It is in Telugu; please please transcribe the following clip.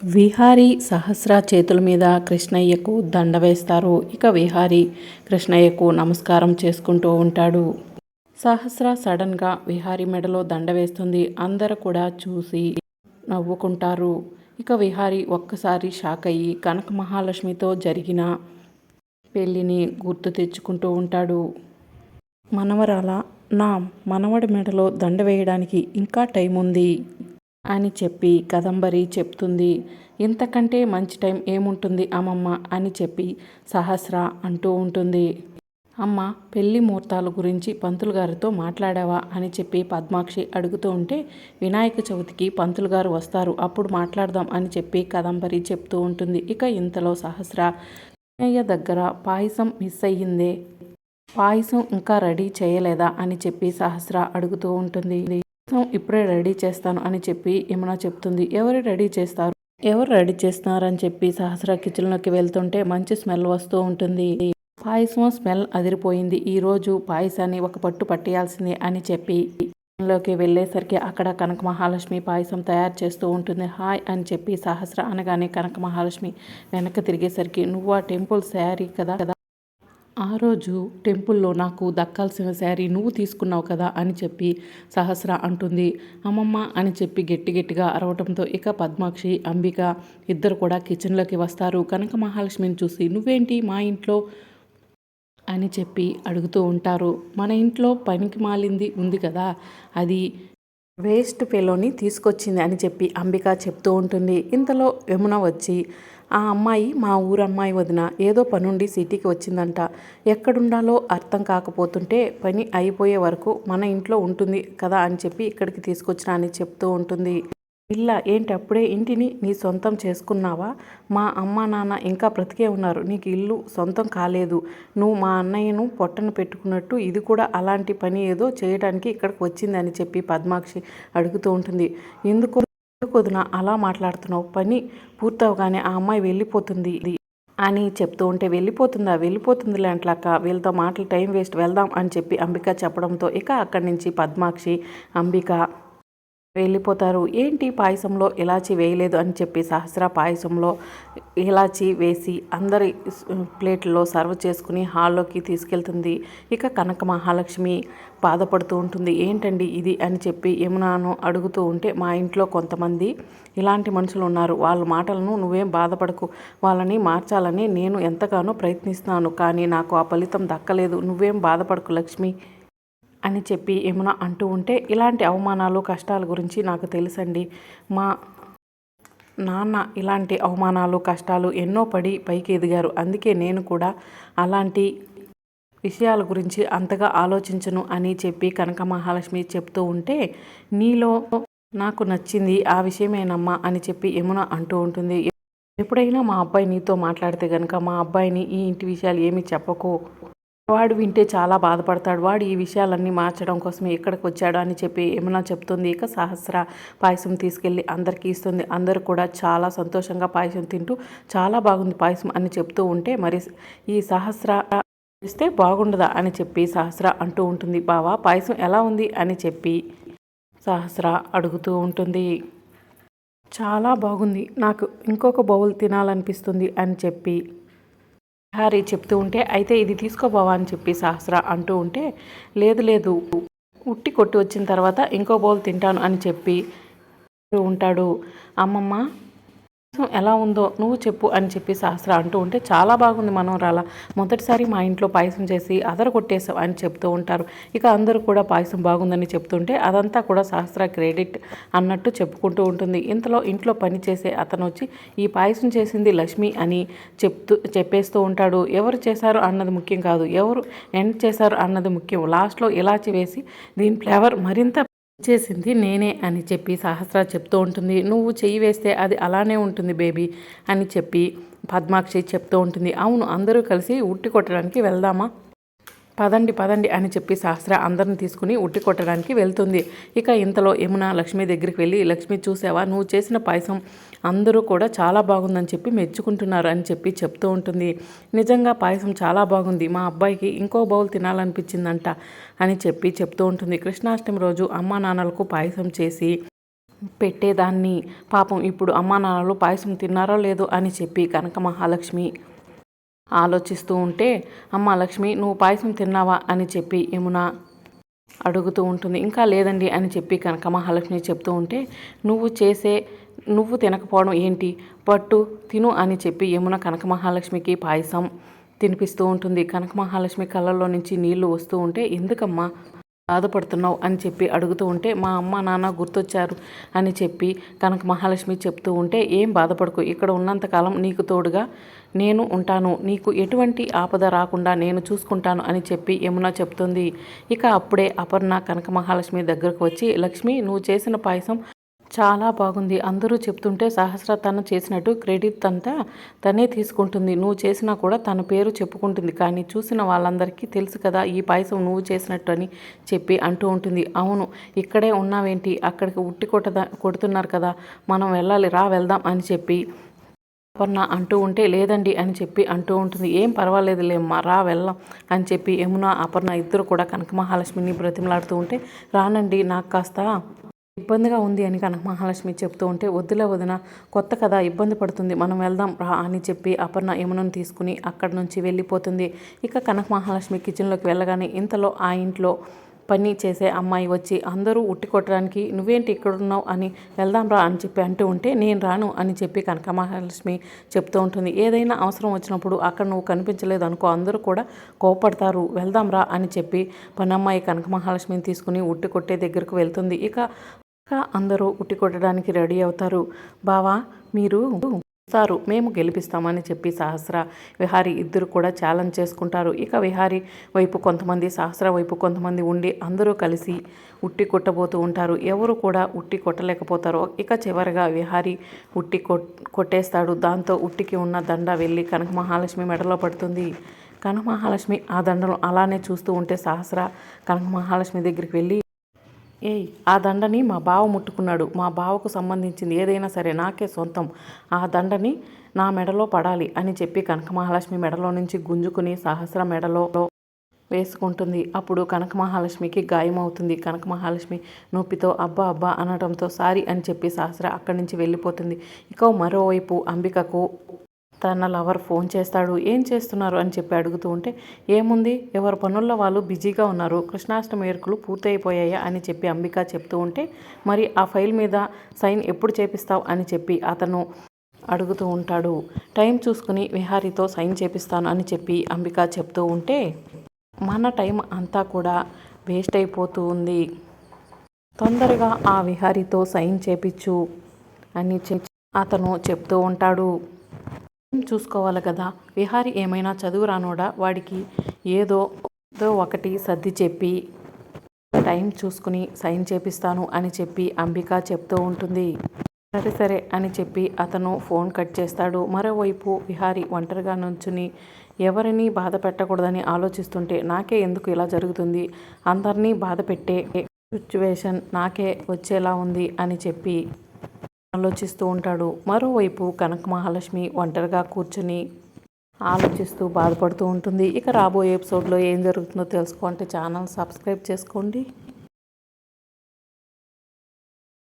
విహారీ సహస్ర చేతుల మీద కృష్ణయ్యకు దండ వేస్తారు. ఇక విహారీ కృష్ణయ్యకు నమస్కారం చేసుకుంటూ ఉంటాడు. సహస్ర సడన్గా విహారీ మెడలో దండ వేస్తుంది. అందరూ కూడా చూసి నవ్వుకుంటారు. ఇక విహారీ ఒక్కసారి షాక్ అయ్యి కనక మహాలక్ష్మితో జరిగిన పెళ్ళిని గుర్తు తెచ్చుకుంటూ ఉంటాడు. మనవరాల, నా మనవడి మెడలో దండ వేయడానికి ఇంకా టైం ఉంది అని చెప్పి కదంబరి చెప్తుంది. ఇంతకంటే మంచి టైం ఏముంటుంది అమ్మమ్మ అని చెప్పి సహస్ర అంటూ ఉంటుంది. అమ్మ, పెళ్లి ముహూర్తాల గురించి పంతులు గారితో మాట్లాడావా అని చెప్పి పద్మాక్షి అడుగుతూ ఉంటే, వినాయక చవితికి పంతులు గారు వస్తారు, అప్పుడు మాట్లాడదాం అని చెప్పి కదంబరి చెప్తూ ఉంటుంది. ఇక ఇంతలో సహస్ర కృష్ణయ్య దగ్గర పాయసం మిస్ అయ్యిందే, పాయసం ఇంకా రెడీ చేయలేదా అని చెప్పి సహస్ర అడుగుతూ ఉంటుంది. ఇప్పుడే రెడీ చేస్తాను అని చెప్పి యమున చెప్తుంది. ఎవరు రెడీ చేస్తున్నారు అని చెప్పి సహస్ర కిచెన్లోకి వెళ్తుంటే మంచి స్మెల్ వస్తూ ఉంటుంది. పాయసం స్మెల్ అదిరిపోయింది, ఈరోజు పాయసాన్ని ఒక పట్టు పట్టేయాల్సిందే అని చెప్పి లోకి వెళ్ళేసరికి అక్కడ కనక మహాలక్ష్మి పాయసం తయారు చేస్తూ ఉంటుంది. హాయ్ అని చెప్పి సహస్ర అనగానే కనక మహాలక్ష్మి వెనక్కి తిరిగేసరికి, నువ్వు ఆ టెంపుల్ శారీ కదా, ఆ రోజు టెంపుల్లో నాకు దక్కాల్సిన శారీ నువ్వు తీసుకున్నావు కదా అని చెప్పి సహస్ర అంటుంది. అమ్మమ్మ అని చెప్పి గట్టిగా అరవటంతో ఇక పద్మాక్షి, అంబిక ఇద్దరు కూడా కిచెన్లోకి వస్తారు. కనక మహాలక్ష్మిని చూసి, నువ్వేంటి మా ఇంట్లో అని చెప్పి అడుగుతూ ఉంటారు. మన ఇంట్లో పనికి మాలింది ఉంది కదా, అది వేస్ట్ ఫెలోని తీసుకొచ్చింది అని చెప్పి అంబిక చెప్తూ ఉంటుంది. ఇంతలో యమున వచ్చి, ఆ అమ్మాయి మా ఊరు అమ్మాయి వదిన, ఏదో పనుండి సిటీకి వచ్చిందంట, ఎక్కడుండాలో అర్థం కాకపోతుంటే పని అయిపోయే వరకు మన ఇంట్లో ఉంటుంది కదా అని చెప్పి ఇక్కడికి తీసుకొచ్చిన అని చెప్తూ ఉంటుంది. ఇల్లా ఏంటి, అప్పుడే ఇంటిని నీ సొంతం చేసుకున్నావా? మా అమ్మ నాన్న ఇంకా బ్రతికే ఉన్నారు, నీకు ఇల్లు సొంతం కాలేదు. నువ్వు మా అన్నయ్యను పొట్టను పెట్టుకున్నట్టు ఇది కూడా అలాంటి పని ఏదో చేయడానికి ఇక్కడికి వచ్చిందని చెప్పి పద్మాక్షి అడుగుతూ ఉంటుంది. ఎందుకు వదిన అలా మాట్లాడుతున్నావు? పని పూర్తవగానే ఆ అమ్మాయి వెళ్ళిపోతుంది అని చెప్తూ ఉంటే, వెళ్ళిపోతుందిలే అంట్లాక, వీళ్ళతో మాటలు టైం వేస్ట్, వెళ్దాం అని చెప్పి అంబిక చెప్పడంతో ఇక అక్కడి నుంచి పద్మాక్షి, అంబిక వెళ్ళిపోతారు. ఏంటి పాయసంలో ఇలాచీ వేయలేదు అని చెప్పి సహస్ర పాయసంలో ఇలాచీ వేసి అందరి ప్లేట్లలో సర్వ్ చేసుకుని హాల్లోకి తీసుకెళ్తుంది. ఇక కనక మహాలక్ష్మి బాధపడుతూ ఉంటుంది. ఏంటండి ఇది అని చెప్పి యమునను అడుగుతూ ఉంటే, మా ఇంట్లో కొంతమంది ఇలాంటి మనుషులు ఉన్నారు, వాళ్ళ మాటలను నువ్వేం బాధపడకు, వాళ్ళని మార్చాలని నేను ఎంతగానో ప్రయత్నిస్తున్నాను, కానీ నాకు ఆ ఫలితం దక్కలేదు, నువ్వేం బాధపడకు లక్ష్మి అని చెప్పి యమున అంటూ ఉంటే, ఇలాంటి అవమానాలు కష్టాల గురించి నాకు తెలుసండి, మా నాన్న ఇలాంటి అవమానాలు కష్టాలు ఎన్నో పడి పైకి ఎదిగారు, అందుకే నేను కూడా అలాంటి విషయాల గురించి అంతగా ఆలోచించను అని చెప్పి కనక మహాలక్ష్మి చెప్తూ ఉంటే, నీలో నాకు నచ్చింది ఆ విషయమేనమ్మా అని చెప్పి యమున అంటూ ఉంటుంది. ఎప్పుడైనా మా అబ్బాయి నీతో మాట్లాడితే కనుక మా అబ్బాయిని ఈ ఇంటి విషయాలు ఏమీ చెప్పకు, వాడు వింటే చాలా బాధపడతాడు, వాడు ఈ విషయాలన్నీ మార్చడం కోసమే ఇక్కడికి వచ్చాడు అని చెప్పి యమున చెప్తుంది. ఇక సహస్ర పాయసం తీసుకెళ్ళి అందరికీ ఇస్తుంది. అందరూ కూడా చాలా సంతోషంగా పాయసం తింటూ చాలా బాగుంది పాయసం అని చెప్తూ ఉంటే, మరి ఈ సహస్ర ఇస్తే బాగుండదా అని చెప్పి సహస్ర అంటూ ఉంటుంది. బావా, పాయసం ఎలా ఉంది అని చెప్పి సహస్ర అడుగుతూ ఉంటుంది. చాలా బాగుంది, నాకు ఇంకొక బౌల్ తినాలనిపిస్తుంది అని చెప్పి విహారీ చెప్తూ ఉంటే, అయితే ఇది తీసుకోబావా అని చెప్పి సహస్ర అంటూ ఉంటే, లేదు ఉట్టి కొట్టి వచ్చిన తర్వాత ఇంకో బౌల్ తింటాను అని చెప్పి ఉంటాడు. అమ్మమ్మ ఎలా ఉందో నువ్వు చెప్పు అని చెప్పి సహస్ర అంటూ ఉంటే, చాలా బాగుంది మనోరాల, మొదటిసారి మా ఇంట్లో పాయసం చేసి కొట్టేసావు అని చెప్తూ ఉంటారు. ఇక అందరూ కూడా పాయసం బాగుందని చెప్తుంటే అదంతా కూడా సహస్ర క్రెడిట్ అన్నట్టు చెప్పుకుంటూ ఉంటుంది. ఇంతలో ఇంట్లో పని చేసే అతను వచ్చి, ఈ పాయసం చేసింది లక్ష్మి అని చెప్పేస్తూ ఉంటాడు. ఎవరు చేశారు అన్నది ముఖ్యం కాదు, ఎవరు ఎండ్ చేశారు అన్నది ముఖ్యం, లాస్ట్లో ఇలాచి వేసి దీని ఫ్లేవర్ మరింత చేసింది నేనే అని చెప్పి సహస్ర చెప్తూ ఉంటుంది. నువ్వు చెయ్యి వేస్తే అది అలానే ఉంటుంది బేబీ అని చెప్పి పద్మాక్షి చెప్తూ ఉంటుంది. అవును, అందరూ కలిసి ఉట్టి కొట్టడానికి వెళ్దామా, పదండి అని చెప్పి సహస్ర అందరిని తీసుకుని ఉట్టి కొట్టడానికి వెళ్తుంది. ఇక ఇంతలో యమున లక్ష్మి దగ్గరికి వెళ్ళి, లక్ష్మి చూసావా, నువ్వు చేసిన పాయసం అందరూ కూడా చాలా బాగుందని చెప్పి మెచ్చుకుంటున్నారు అని చెప్పి చెప్తూ ఉంటుంది. నిజంగా పాయసం చాలా బాగుంది, మా అబ్బాయికి ఇంకో బౌల్ తినాలనిపించిందంట అని చెప్పి చెప్తూ ఉంటుంది. కృష్ణాష్టమి రోజు అమ్మా నాన్నలకు పాయసం చేసి పెట్టేదాన్ని. పాపం ఇప్పుడు అమ్మా నాన్నలు పాయసం తిన్నారో లేదో అని చెప్పి కనక మహాలక్ష్మి ఆలోచిస్తూ ఉంటే, అమ్మా లక్ష్మి నువ్వు పాయసం తిన్నావా అని చెప్పి యమున అడుగుతూ ఉంటుంది. ఇంకా లేదండి అని చెప్పి కనక మహాలక్ష్మి చెప్తూ ఉంటే, నువ్వు తినకపోవడం ఏంటి, పట్టు తిను అని చెప్పి యమున కనక మహాలక్ష్మికి పాయసం తినిపిస్తూ ఉంటుంది. కనక మహాలక్ష్మి కళ్ళల్లో నుంచి నీళ్లు వస్తూ ఉంటే, ఎందుకమ్మా బాధపడుతున్నావు అని చెప్పి అడుగుతూ ఉంటే, మా అమ్మ నాన్న గుర్తొచ్చారు అని చెప్పి కనక మహాలక్ష్మి చెప్తూ ఉంటే, ఏం బాధపడకు, ఇక్కడ ఉన్నంతకాలం నీకు తోడుగా నేను ఉంటాను, నీకు ఎటువంటి ఆపద రాకుండా నేను చూసుకుంటాను అని చెప్పి యమున చెప్తుంది. ఇక అప్పుడే అపర్ణ కనక మహాలక్ష్మి దగ్గరకు వచ్చి, లక్ష్మి నువ్వు చేసిన పాయసం చాలా బాగుంది, అందరూ చెప్తుంటే సహస్ర తను చేసినట్టు క్రెడిట్ అంతా తనే తీసుకుంటుంది, నువ్వు చేసినా కూడా తన పేరు చెప్పుకుంటుంది, కానీ చూసిన వాళ్ళందరికీ తెలుసు కదా ఈ పాయసం నువ్వు చేసినట్టు అని చెప్పి అంటూ ఉంటుంది. అవును, ఇక్కడే ఉన్నావేంటి, అక్కడికి ఉట్టి కొడుతున్నారు కదా, మనం వెళ్ళాలి, రా వెళ్దాం అని చెప్పి అపర్ణ అంటూ ఉంటే, లేదండి అని చెప్పి అంటూ ఉంటుంది. ఏం పర్వాలేదులేమ్మా, రా వెళ్దాం అని చెప్పి యమున అపర్ణ ఇద్దరు కూడా కనక మహాలక్ష్మిని బ్రతిమలాడుతూ ఉంటే, రానండి నాకు కాస్త ఇబ్బందిగా ఉంది అని కనక మహాలక్ష్మి చెప్తూ ఉంటే, వద్దులే వదిన, కొత్త కదా ఇబ్బంది పడుతుంది, మనం వెళ్దాం రా అని చెప్పి అపర్ణ యమునను తీసుకుని అక్కడి నుంచి వెళ్ళిపోతుంది. ఇక కనక మహాలక్ష్మి కిచెన్లోకి వెళ్ళగానే ఇంతలో ఆ ఇంట్లో పని చేసే అమ్మాయి వచ్చి, అందరూ ఉట్టి కొట్టడానికి నువ్వేంటి ఇక్కడున్నావు అని, వెళ్దాం రా అని చెప్పి అంటూ ఉంటే, నేను రాను అని చెప్పి కనక మహాలక్ష్మి చెప్తూ ఉంటుంది. ఏదైనా అవసరం వచ్చినప్పుడు అక్కడ నువ్వు కనిపించలేదు అనుకో, అందరూ కూడా కోపడతారు, వెళ్దాం రా అని చెప్పి పనమ్మాయి కనక మహాలక్ష్మిని తీసుకుని ఉట్టి కొట్టే దగ్గరకు వెళ్తుంది. ఇక అందరూ ఉట్టి కొట్టడానికి రెడీ అవుతారు. బావా మీరు సారు మేము గెలిపిస్తామని చెప్పి సహస్ర విహారీ ఇద్దరు కూడా ఛాలెంజ్ చేసుకుంటారు. ఇక విహారీ వైపు కొంతమంది, సహస్ర వైపు కొంతమంది ఉండి అందరూ కలిసి ఉట్టి కొట్టబోతూ ఉంటారు. ఎవరు కూడా ఉట్టి కొట్టలేకపోతారు. ఇక చివరిగా విహారీ ఉట్టి కొట్టేస్తాడు. దాంతో ఉట్టికి ఉన్న దండ వెళ్ళి కనక మహాలక్ష్మి మెడలో పడుతుంది. కనక మహాలక్ష్మి ఆ దండను అలానే చూస్తూ ఉంటే సహస్ర కనక మహాలక్ష్మి దగ్గరికి వెళ్ళి, ఏయ్ ఆ దండని మా బావ ముట్టుకున్నాడు, మా బావకు సంబంధించింది ఏదైనా సరే నాకే సొంతం, ఆ దండని నా మెడలో పడాలి అని చెప్పి కనక మహాలక్ష్మి మెడలో నుంచి గుంజుకుని సహస్ర మెడలో వేసుకుంటుంది. అప్పుడు కనక మహాలక్ష్మికి గాయమవుతుంది. కనక మహాలక్ష్మి నొప్పితో అబ్బా అబ్బా అనడంతో సారీ అని చెప్పి సహస్ర అక్కడి నుంచి వెళ్ళిపోతుంది. ఇక మరోవైపు అంబికకు తన లవర్ ఫోన్ చేస్తాడు. ఏం చేస్తున్నారు అని చెప్పి అడుగుతూ ఉంటే, ఏముంది ఎవరి పనుల్లో వాళ్ళు బిజీగా ఉన్నారు, కృష్ణాష్టమి వేడుకలు పూర్తయిపోయాయా అని చెప్పి అంబిక చెప్తూ ఉంటే, మరి ఆ ఫైల్ మీద సైన్ ఎప్పుడు చేపిస్తావు అని చెప్పి అతను అడుగుతూ ఉంటాడు. టైం చూసుకుని విహారీతో సైన్ చేపిస్తాను అని చెప్పి అంబిక చెప్తూ ఉంటే, మన టైం అంతా కూడా వేస్ట్ అయిపోతూ ఉంది, తొందరగా ఆ విహారీతో సైన్ చేపించు అని అతను చెప్తూ ఉంటాడు. చూసుకోవాలి కదా, విహారీ ఏమైనా చదువు రానోడా, వాడికి ఏదో ఒకటి సర్ది చెప్పి టైం చూసుకుని సైన్ చేపిస్తాను అని చెప్పి అంబిక చెప్తూ ఉంటుంది. సరే సరే అని చెప్పి అతను ఫోన్ కట్ చేస్తాడు. మరోవైపు విహారీ ఒంటరిగా నుంచుని ఎవరిని బాధ పెట్టకూడదని ఆలోచిస్తుంటే, నాకే ఎందుకు ఇలా జరుగుతుంది, అందరినీ బాధ పెట్టే సిచ్యువేషన్ నాకే వచ్చేలా ఉంది అని చెప్పి ఆలోచిస్తూ ఉంటాడు. మరోవైపు కనక మహాలక్ష్మి ఒంటరిగా కూర్చుని ఆలోచిస్తూ బాధపడుతూ ఉంటుంది. ఇక రాబోయే ఎపిసోడ్లో ఏం జరుగుతుందో తెలుసుకోవాలంటే ఛానల్ సబ్స్క్రైబ్ చేసుకోండి.